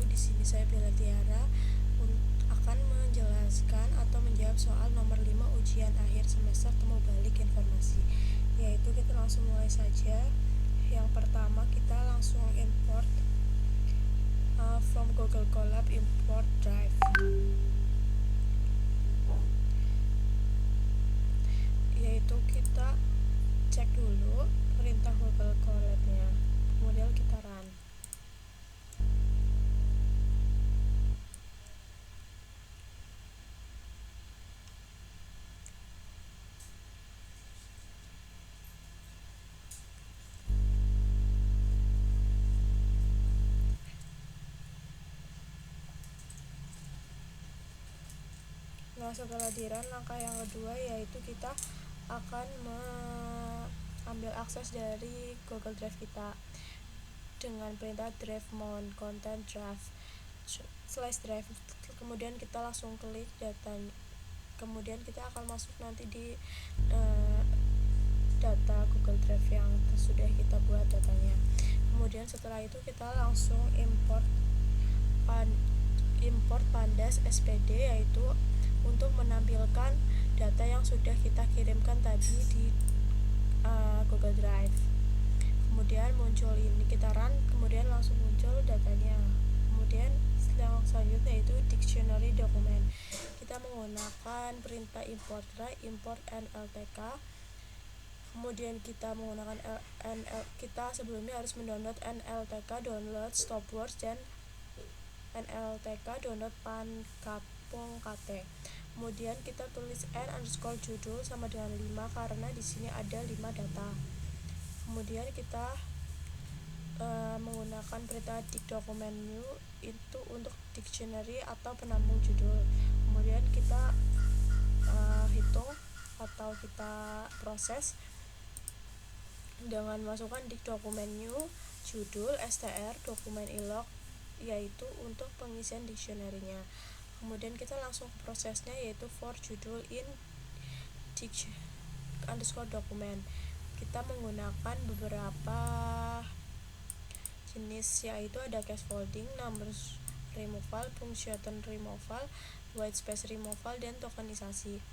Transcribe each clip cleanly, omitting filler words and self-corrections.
di sini saya Bella Tiara akan menjelaskan atau menjawab soal nomor 5 ujian akhir semester temu balik informasi. Yaitu kita langsung mulai saja. Yang pertama kita langsung import from Google Colab, import drive. Yaitu kita cek dulu perintah Google Colab-nya, kemudian kita run. Nah, setelah di run, langkah yang kedua yaitu kita akan mengambil akses dari Google Drive kita dengan perintah drive mount content drive /drive. Kemudian kita langsung klik datanya, kemudian kita akan masuk nanti di data Google Drive yang sudah kita buat datanya. Kemudian setelah itu kita langsung import pandas SPD, yaitu untuk menampilkan data yang sudah kita kirimkan tadi di Google Drive. Kemudian muncul ini, kita run, kemudian langsung muncul datanya. Kemudian yang selanjutnya itu dictionary dokumen. Kita menggunakan perintah import nltk. Kemudian kita menggunakan kita sebelumnya harus mendownload nltk download stopwatch dan nltk download pankapong.kt. Kemudian kita tulis n_judul sama dengan 5 karena di sini ada 5 data. Kemudian kita menggunakan perintah dicdocument new itu untuk dictionary atau penampung judul. Kemudian kita hitung atau kita proses dengan masukkan dicdocument new judul str dokumen ilog, yaitu untuk pengisian dictionary-nya. Kemudian kita langsung ke prosesnya, yaitu for judul in _dokumen. Kita menggunakan beberapa jenis, yaitu ada case folding, numbers removal, punctuation removal, white space removal, dan tokenisasi.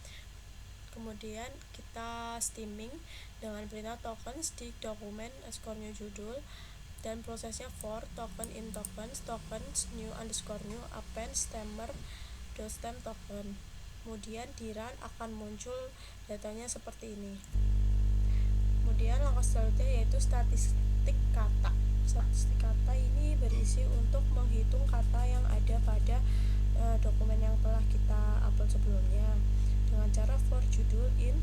Kemudian kita stemming dengan perintah tokens di dokumen _new judul, dan prosesnya for token in tokens new _new append stemmer stem token. Kemudian di run akan muncul datanya seperti ini. Kemudian langkah selanjutnya yaitu statistik kata. Statistik kata ini berisi untuk menghitung kata yang ada pada dokumen yang telah kita upload sebelumnya dengan cara for judul in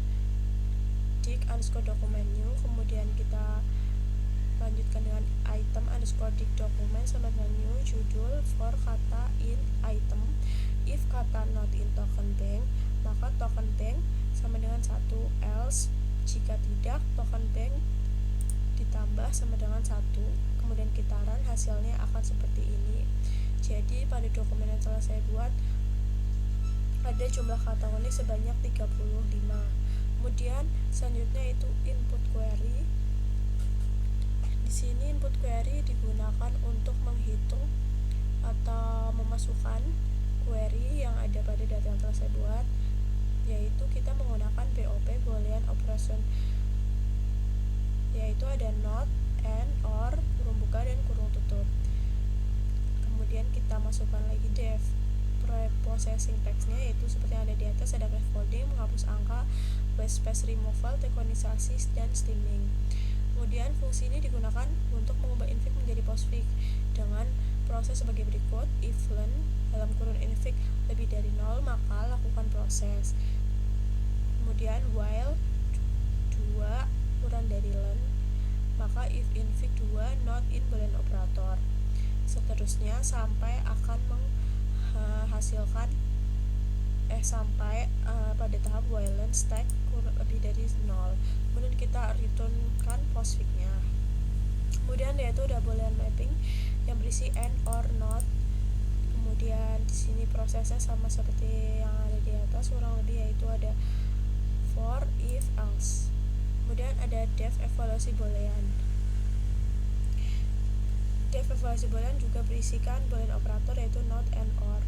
_dokumen new. Kemudian kita lanjutkan dengan item _dicdocument sama dengan new judul for kata in item. If kata not in token bank, maka token bank sama dengan 1, else jika tidak, token bank ditambah sama dengan 1. Kemudian kita run, hasilnya akan seperti ini. Jadi pada dokumen yang telah saya buat ada jumlah kata unik sebanyak 35. Kemudian selanjutnya itu input query. Di sini input query digunakan untuk menghitung atau memasukkan query yang ada pada data yang telah saya buat, yaitu kita menggunakan BOP, boolean operation, yaitu ada not, and, or, kurung buka dan kurung tutup. Kemudian kita masukkan lagi def preprocessing text-nya, yaitu seperti yang ada di atas, ada case folding, menghapus angka, white space removal, tokenisasi, dan stemming. Kemudian fungsi ini digunakan untuk mengubah infix menjadi postfix dengan proses sebagai berikut. If len dalam kurun infix lebih dari 0, maka lakukan proses. Kemudian while 2 kurang dari len, maka if infix 2 not in boolean operator. Seterusnya sampai akan menghasilkan sampai pada tahap while len stack lebih dari 0. Kemudian kita returnkan postfix-nya. Kemudian yaitu ada boolean mapping yang berisi and, or, not. Kemudian di sini prosesnya sama seperti yang ada di atas kurang lebih, yaitu ada for, if, else. Kemudian ada def evaluasi boolean. Def evaluasi boolean juga berisikan boolean operator yaitu not and or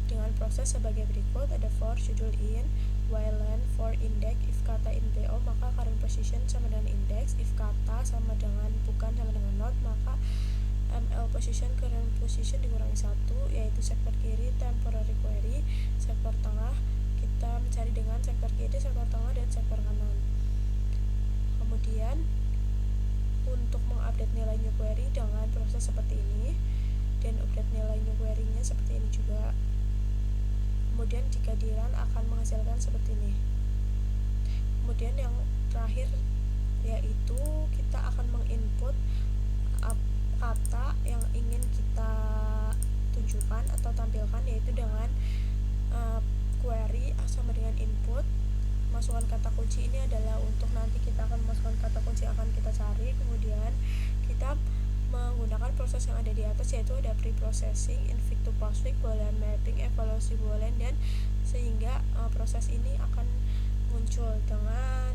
dengan proses sebagai berikut. Ada for judul in, while len for index, if kata in BO maka current position sama dengan index, if kata sama dengan bukan sama dengan not maka ML position current position dikurangi 1, yaitu sektor kiri temporary query, sektor tengah kita mencari dengan sektor kiri, sektor tengah, dan sektor kanan. Kemudian untuk mengupdate nilai new query dengan proses seperti ini, dan update nilai new query-nya seperti ini juga. Kemudian jika di run akan menghasilkan seperti ini. Kemudian yang terakhir yaitu kita akan menginput kata yang ingin kita tunjukkan atau tampilkan, yaitu dengan query sama dengan input. Masukkan kata kunci ini adalah untuk nanti kita akan memasukkan kata kunci yang akan kita cari. Kemudian kita menggunakan proses yang ada di atas, yaitu ada pre-processing, invictus postfix, boolean mapping, evaluasi boolean, dan sehingga proses ini akan muncul dengan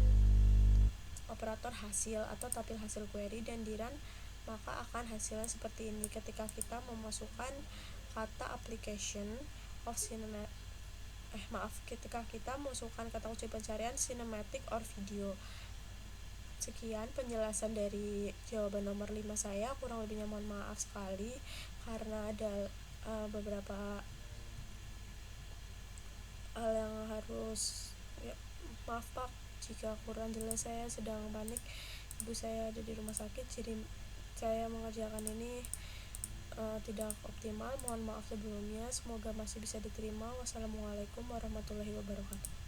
operator hasil atau tampil hasil query, dan di run maka akan hasilnya seperti ini ketika kita memasukkan kata application of ketika kita memasukkan kata kunci pencarian cinematic or video. Sekian penjelasan dari jawaban nomor 5 saya, kurang lebihnya mohon maaf sekali karena ada beberapa hal yang harus maaf Pak jika kurang jelas, saya sedang panik, ibu saya ada di rumah sakit, jadi saya mengerjakan ini tidak optimal, mohon maaf sebelumnya, semoga masih bisa diterima. Wassalamualaikum warahmatullahi wabarakatuh.